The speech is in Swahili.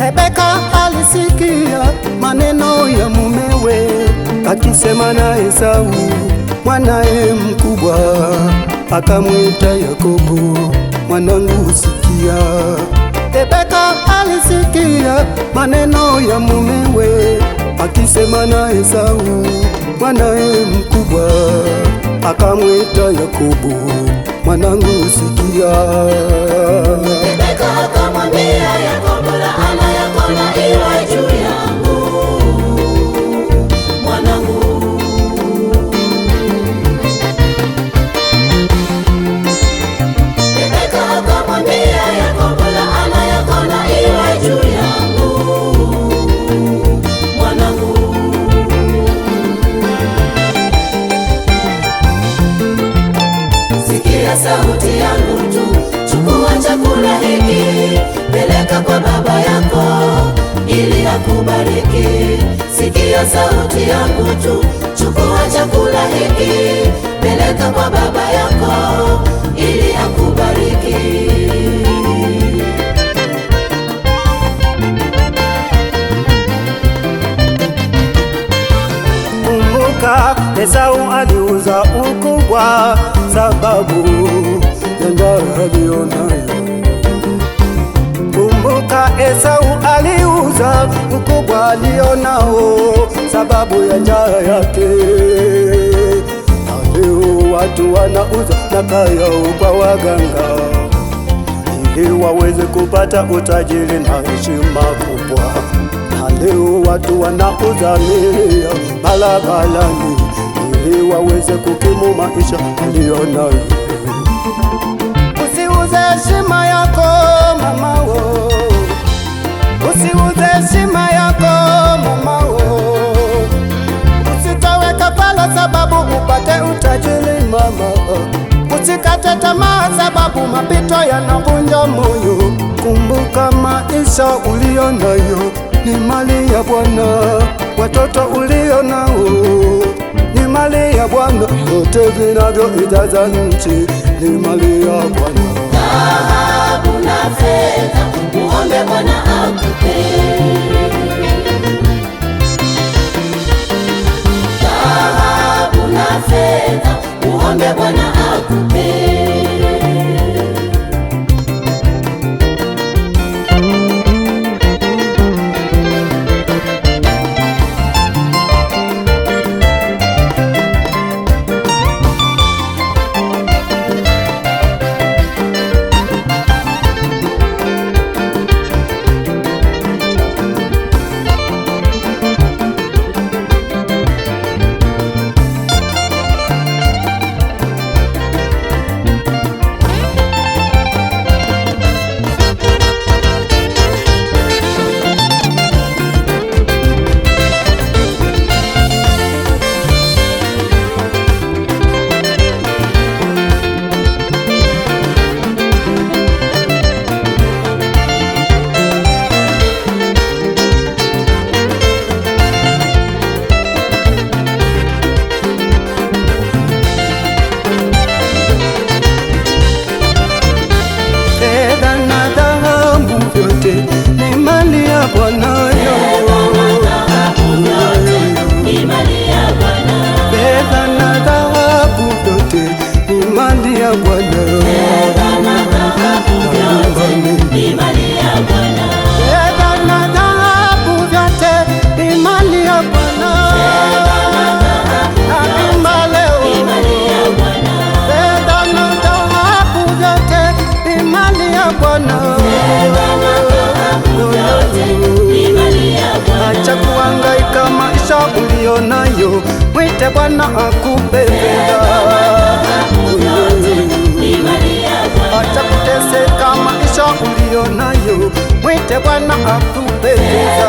Rebeka alisikia maneno ya mumewe akisema na Esau mwanae mkubwa, akamwita Yakobo, mwanangu sikia. Rebeka alisikia maneno ya mumewe akisema na Esau mwanae mkubwa, akamwita Yakobo, mwanangu sikia. Rebeka akamwambia Yakobo, laana yako na iwe juu yangu mwanangu. Rebeka akamwambia Yakobo, laana yako na iwe juu yangu mwanangu. Sikia sauti yangu tu, chukua chakula hiki, peleka kwa baba yako ili akubariki. Sikia sauti yangu tu, chukua chakula hiki, peleka kwa baba yako ili akubariki. Kumbuka Esau aliuza ukubwa sababu ya njaa alionayo. Kumbuka Esau aliuza ukubwa alionao sababu ya njaa yake. Na leo watu wanauza nafaka yao kwa waganga ili waweze kupata utajiri na heshima kubwa. Na leo watu wanauza miili yao barabarani ili waweze kukimu maisha walionayo. Usiuze heshima yako mamao, usiuze heshima yako mamao, usitowe kafara sababu upate utajiri mama. Usikate tamaa sababu mapito yanavunja moyo. Kumbuka maisha ulio nayo ni mali ya Bwana, watoto ulio nao ni mali ya Bwana, vyote vinavyoijaza nchi ni mali ya Bwana. Dhahabu na fedha muombe Bwana akupe. Dhahabu na fedha muombe Bwana akupe. Ni mali ya Bwana, fedha na dhahabu vyote ni mali ya Bwana, fedha na dhahabu vyote ni mali ya Bwana, fedha na dhahabu vyote ni mali ya Bwana, naimba leo, fedha na dhahabu vyote ni mali ya Bwana. Acha kuhangaika maisha ulio nayo, mwite Bwana akupe fedha. Acha kuteseka maisha ulio nayo, mwite Bwana akupe fedha.